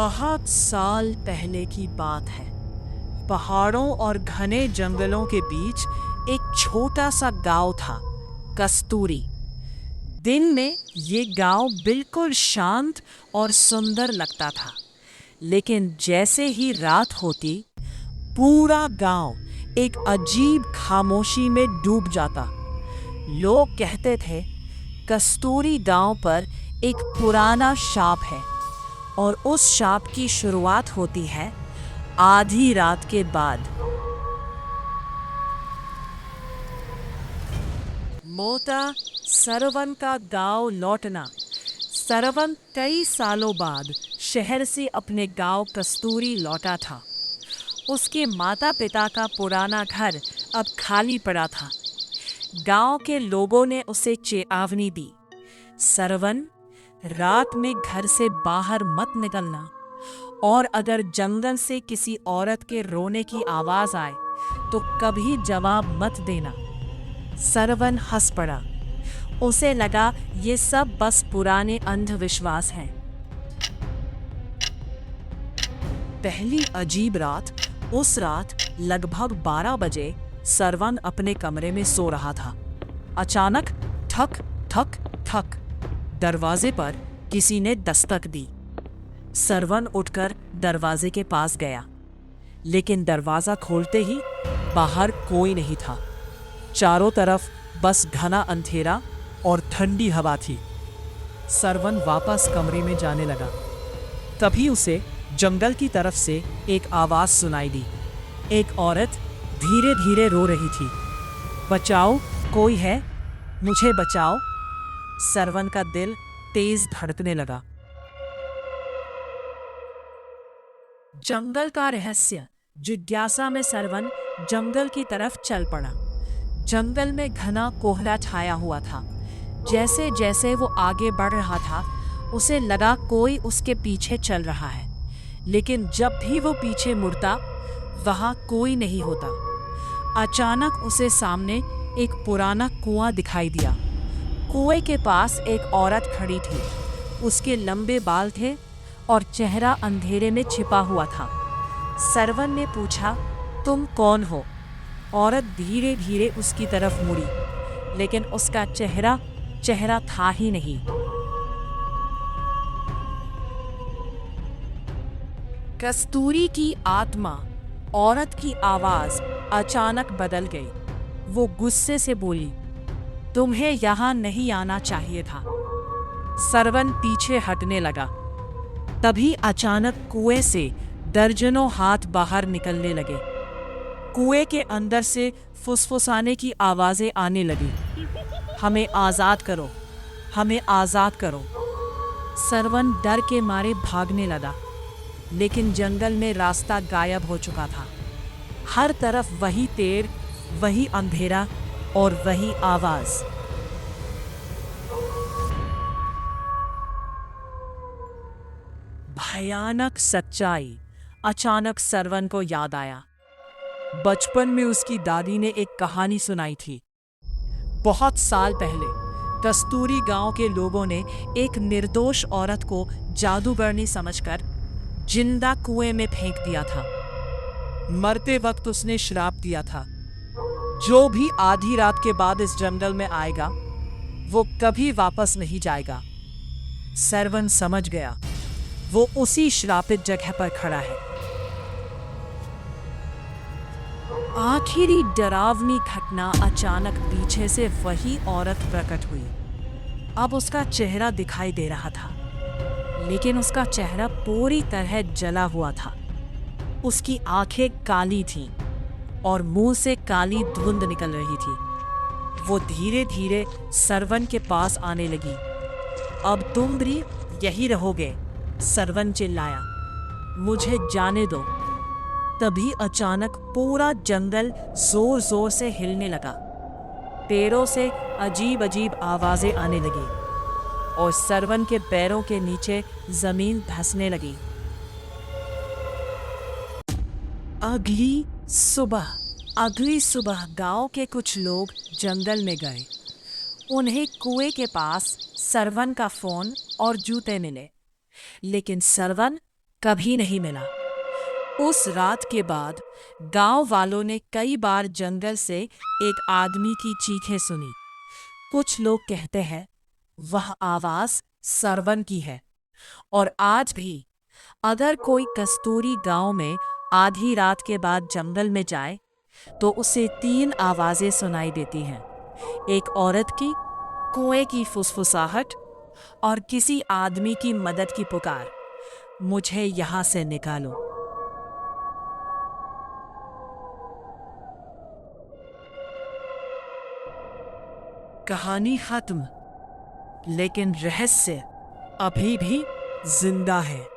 बहुत साल पहले की बात है। पहाड़ों और घने जंगलों के बीच एक छोटा सा गांव था, कस्तूरी। दिन में ये गांव बिल्कुल शांत और सुंदर लगता था, लेकिन जैसे ही रात होती, पूरा गांव एक अजीब खामोशी में डूब जाता। लोग कहते थे, कस्तूरी गांव पर एक पुराना शाप है और उस शाप की शुरुआत होती है आधी रात के बाद। मोटा सरवन का गांव लौटना। सरवन कई सालों बाद शहर से अपने गांव कस्तूरी लौटा था। उसके माता पिता का पुराना घर अब खाली पड़ा था। गांव के लोगों ने उसे चेतावनी दी, सरवन, रात में घर से बाहर मत निकलना, और अगर जंगल से किसी औरत के रोने की आवाज आए तो कभी जवाब मत देना। सरवन हंस पड़ा। उसे लगा ये सब बस पुराने अंधविश्वास हैं। पहली अजीब रात, उस रात लगभग 12 बजे सरवन अपने कमरे में सो रहा था। अचानक ठक ठक ठक, दरवाजे पर किसी ने दस्तक दी। सरवन उठकर दरवाजे के पास गया, लेकिन दरवाजा खोलते ही बाहर कोई नहीं था। चारों तरफ बस घना अंधेरा और ठंडी हवा थी। सरवन वापस कमरे में जाने लगा। तभी उसे जंगल की तरफ से एक आवाज सुनाई दी। एक औरत धीरे धीरे रो रही थी, बचाओ, कोई है, मुझे बचाओ। सरवन का दिल तेज धड़कने लगा। जंगल का रहस्य जिज्ञासा में सरवन जंगल की तरफ चल पड़ा। जंगल में घना कोहरा छाया हुआ था। जैसे जैसे वो आगे बढ़ रहा था, उसे लगा कोई उसके पीछे चल रहा है, लेकिन जब भी वो पीछे मुड़ता, वहां कोई नहीं होता। अचानक उसे सामने एक पुराना कुआं दिखाई दिया। कुएं के पास एक औरत खड़ी थी। उसके लंबे बाल थे और चेहरा अंधेरे में छिपा हुआ था। सरवन ने पूछा, तुम कौन हो? औरत धीरे धीरे उसकी तरफ मुड़ी, लेकिन उसका चेहरा था ही नहीं। कस्तूरी की आत्मा। औरत की आवाज अचानक बदल गई। वो गुस्से से बोली, तुम्हें यहां नहीं आना चाहिए था। सरवन पीछे हटने लगा। तभी अचानक कुएं से दर्जनों हाथ बाहर निकलने लगे। कुएं के अंदर से फुसफुसाने की आवाजें आने लगी, हमें आजाद करो, हमें आजाद करो। सरवन डर के मारे भागने लगा, लेकिन जंगल में रास्ता गायब हो चुका था। हर तरफ वही पेड़, वही अंधेरा और वही आवाज। भयानक सच्चाई। अचानक सरवन को याद आया, बचपन में उसकी दादी ने एक कहानी सुनाई थी। बहुत साल पहले कस्तूरी गांव के लोगों ने एक निर्दोष औरत को जादूगरनी समझकर जिंदा कुएं में फेंक दिया था। मरते वक्त उसने श्राप दिया था, जो भी आधी रात के बाद इस जंगल में आएगा, वो कभी वापस नहीं जाएगा। सरवन समझ गया, वो उसी श्रापित जगह पर खड़ा है। आखिरी डरावनी घटना, अचानक पीछे से वही औरत प्रकट हुई। अब उसका चेहरा दिखाई दे रहा था, लेकिन उसका चेहरा पूरी तरह जला हुआ था। उसकी आंखें काली थीं और मुंह से काली धुंध निकल रही थी। वो धीरे धीरे सरवन के पास आने लगी। अब तुम भी यही रहोगे? सरवन चिल्लाया, मुझे जाने दो। तभी अचानक पूरा जंगल जोर जोर से हिलने लगा। पेड़ों से अजीब अजीब आवाजें आने लगी और सरवन के पैरों के नीचे जमीन धंसने लगी। अगली सुबह गांव के कुछ लोग जंगल में गए। उन्हें कुएं के पास सरवन का फोन और जूते मिले, लेकिन सरवन कभी नहीं मिला। उस रात के बाद गांव वालों ने कई बार जंगल से एक आदमी की चीखें सुनी। कुछ लोग कहते हैं वह आवाज सरवन की है, और आज भी अगर कोई कस्तूरी गांव में आधी रात के बाद जंगल में जाए तो उसे 3 आवाजें सुनाई देती हैं। एक औरत की, कुएं की फुसफुसाहट, और किसी आदमी की मदद की पुकार, मुझे यहां से निकालो। कहानी खत्म, लेकिन रहस्य अभी भी जिंदा है।